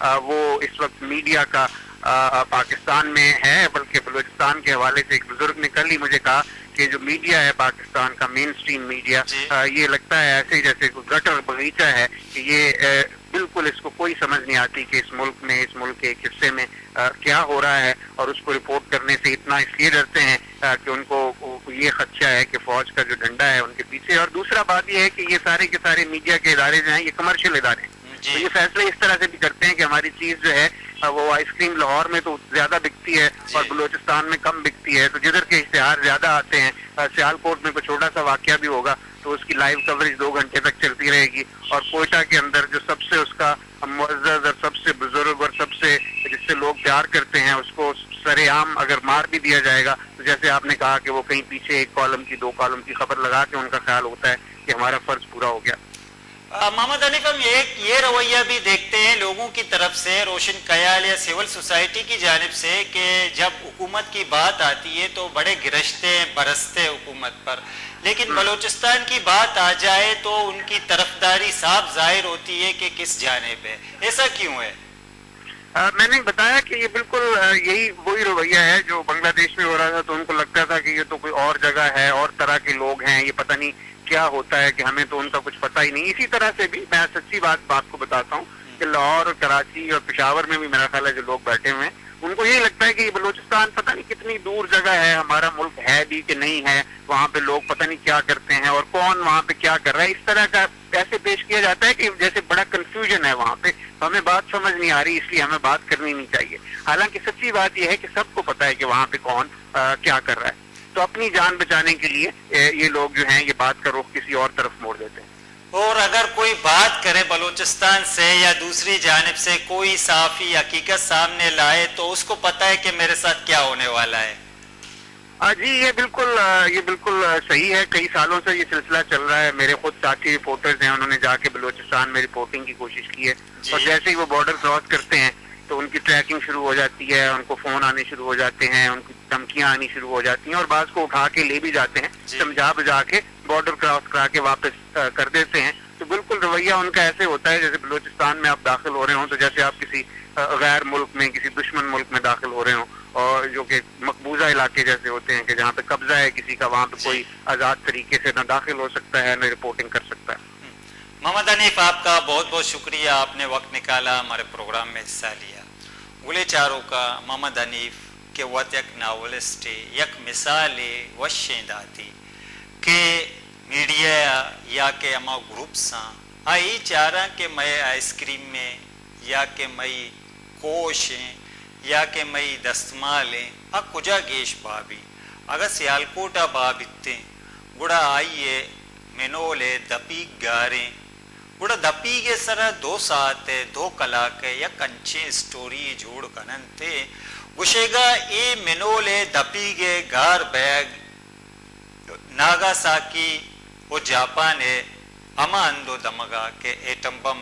وہ اس وقت میڈیا کا پاکستان میں ہے، بلکہ بلوچستان کے حوالے سے ایک بزرگ نے کل ہی مجھے کہا کہ جو میڈیا ہے پاکستان کا مین سٹریم میڈیا، یہ لگتا ہے ایسے جیسے کوئی گٹر باغیچہ ہے کہ یہ بالکل اس کو کوئی سمجھ نہیں آتی کہ اس ملک میں، اس ملک کے ایک حصے میں کیا ہو رہا ہے، اور اس کو رپورٹ کرنے سے اتنا اس لیے ڈرتے ہیں کہ ان کو یہ خدشہ ہے کہ فوج کا جو ڈنڈا ہے ان کے پیچھے. اور دوسرا بات یہ ہے کہ یہ سارے کے سارے میڈیا کے ادارے جو ہیں یہ کمرشل ادارے ہیں، تو یہ فیصلے اس طرح سے بھی کرتے ہیں کہ ہماری چیز جو ہے وہ آئس کریم لاہور میں تو زیادہ بکتی ہے اور بلوچستان میں کم بکتی ہے، تو جدھر کے اشتہار زیادہ آتے ہیں، سیالکوٹ میں کوئی چھوٹا سا واقعہ بھی ہوگا تو اس کی لائیو کوریج 2 گھنٹے تک چلتی رہے گی، اور کوئٹہ کے اندر جو سب سے اس کا معزز اور سب سے بزرگ اور سب سے جس سے لوگ پیار کرتے ہیں اس کو سر عام اگر مار بھی دیا جائے گا تو جیسے آپ نے کہا کہ وہ کہیں پیچھے 1 کالم کی 2 کالم کی خبر لگا کے ان کا خیال ہوتا ہے کہ ہمارا فرض پورا ہو گیا. محمد حنیف، ہم یہ رویہ بھی دیکھتے ہیں لوگوں کی طرف سے، روشن خیال یا سول سوسائٹی کی جانب سے، کہ جب حکومت کی بات آتی ہے تو بڑے گرجتے برستے حکومت پر، لیکن بلوچستان کی بات آ جائے تو ان کی طرفداری صاف ظاہر ہوتی ہے کہ کس جانب ہے. ایسا کیوں ہے؟ میں نے بتایا کہ یہ بالکل یہی وہی رویہ ہے جو بنگلہ دیش میں ہو رہا تھا، تو ان کو لگتا تھا کہ یہ تو کوئی اور جگہ ہے، اور طرح کے لوگ ہیں، یہ پتہ نہیں کیا ہوتا ہے کہ ہمیں تو ان کا کچھ پتہ ہی نہیں. اسی طرح سے بھی میں سچی بات آپ کو بتاتا ہوں کہ لاہور اور کراچی اور پشاور میں بھی میرا خیال ہے جو لوگ بیٹھے ہوئے ہیں ان کو یہی لگتا ہے کہ یہ بلوچستان پتہ نہیں کتنی دور جگہ ہے، ہمارا ملک ہے بھی کہ نہیں ہے، وہاں پہ لوگ پتہ نہیں کیا کرتے ہیں اور کون وہاں پہ کیا کر رہا ہے. اس طرح کا ایسے پیش کیا جاتا ہے کہ جیسے بڑا کنفیوژن ہے وہاں پہ، ہمیں بات سمجھ نہیں آ رہی اس لیے ہمیں بات کرنی نہیں چاہیے. حالانکہ سچی بات یہ ہے کہ سب کو پتہ ہے کہ وہاں پہ کون کیا کر رہا ہے، تو اپنی جان بچانے کے لیے یہ لوگ جو ہیں یہ بات کا رخ کسی اور طرف موڑ دیتے ہیں. اور اگر کوئی بات کرے بلوچستان سے یا دوسری جانب سے کوئی صحافی حقیقت سامنے لائے تو اس کو پتہ ہے کہ میرے ساتھ کیا ہونے والا ہے. جی یہ بالکل صحیح ہے. کئی سالوں سے یہ سلسلہ چل رہا ہے. میرے خود ساتھی رپورٹرز ہیں، انہوں نے جا کے بلوچستان میں رپورٹنگ کی کوشش کی ہے، اور جیسے ہی وہ بارڈر کراس کرتے ہیں تو ان کی ٹریکنگ شروع ہو جاتی ہے، ان کو فون آنے شروع ہو جاتے ہیں، ان کی دھمکیاں آنی شروع ہو جاتی ہیں، اور بعض کو اٹھا کے لے بھی جاتے ہیں، سمجھا بجا کے بارڈر کراس کرا کے واپس کر دیتے ہیں. تو بالکل رویہ ان کا ایسے ہوتا ہے جیسے بلوچستان میں آپ داخل ہو رہے ہوں تو جیسے آپ کسی غیر ملک میں، کسی دشمن ملک میں داخل ہو رہے ہوں، اور جو کہ مقبوضہ علاقے جیسے ہوتے ہیں کہ جہاں پہ قبضہ ہے کسی کا، وہاں پہ کوئی آزاد طریقے سے نہ داخل ہو سکتا ہے نہ رپورٹنگ کر سکتا ہے. محمد حنیف، آپ کا بہت بہت شکریہ، آپ نے وقت نکالا ہمارے پروگرام میں حصہ لیا. گلے چاروں کا محمد حنیف کہ وقت یک ناولسٹ یک مثال وشیں داتی کہ میڈیا یا کہ اما گروپس آئی چارہ کہ میں آئس کریم میں یا کہ میں کوشیں یا کہ میں دستمالیں کجا گیش بابی اگر سیالکوٹا بابتے گڑا آئیے منولے دپیگ گاریں گڑا دپیگے سرا 2 ساعت 2 کلاک یا کنچے سٹوری جوڑ کنن تھے گشے گا اے منولے دپیگے گار بیگ ناگا ساکی وہ جاپان ہے اما اندو دمگا کہ ایٹم بم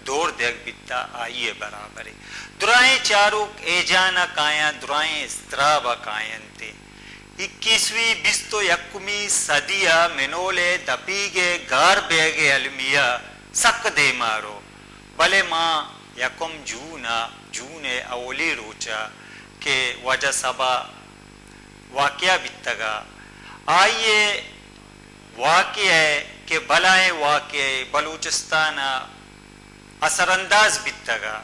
دور دیکھ بیتا آئیے برابر ہے. درائیں چاروک ایجانا کائیں درائیں استرابا کائیں تے 21ویں 21ویں صدیہ منولے دپیگے گار بیگے علمیہ سک دے مارو بلے ماں یکم جون اولی روچا کہ وجہ سبا واقعہ بیتگا آئیے واقع ہے کہ بلائیں واقع بلوچستان اثر انداز بیتگا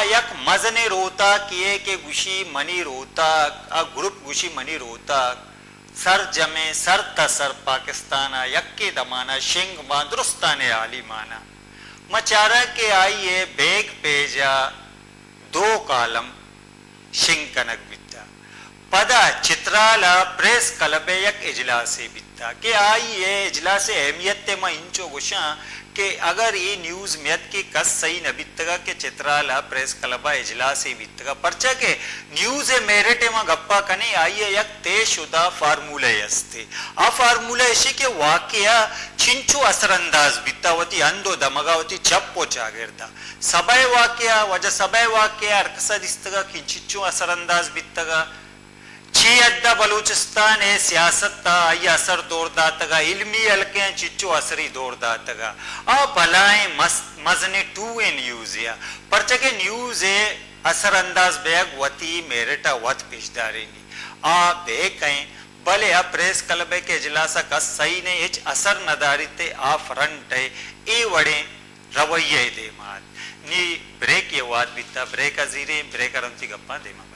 یک مزن روتا کیے کہ گوشی منی روتا گروپ گوشی منی روتا سر جمع سر تسر پاکستانا یک کے دمانا شنگ درستان عالی مانا مچارہ کے آئیے بیگ پیجا 2 کالم شنگ کنک بیتا پدا چترالا پریس کلب یک اجلاس بیتا کہ آئیے اجلاس اہمیت تے میں انچو گوشاں کہ اگر یہ نیوز میت کی کس صحیح نہ بیتگا کہ چترالا پریس کلبہ اجلاس بیتگا پرچہ کہ نیوز میرٹے میں گپا کنی آئیے یک طے شدہ فارمولہ یستے فارمولہ اسی کہ واقعہ چنچو اثر انداز بیتا ہوتی اندو دمگا ہوتی چپو چاگردہ سبای واقعہ وجہ سبای واقعہ ارکسہ دستگا کنچچو اثر انداز بیتگا شی ادہ بلوچستان ہے سیاست تا یہ اثر دور داتگا علمی حلقے چچو اثری دور داتگا آ بلائیں مزنے ٹو اے نیوز یا پرچہ نیوز ہے اثر انداز بیگ وطی میرٹا وط پیشداری نہیں آ بے کہیں بلے اب پریس کلبے کے اجلاسہ کا صحیح نے اچ اثر نداری تے آ فرنٹ ہے ای وڑے رویہ دے مات نی بریک یہ واد بیتا بریک ازیرے بریک ارمتی گپا دے مات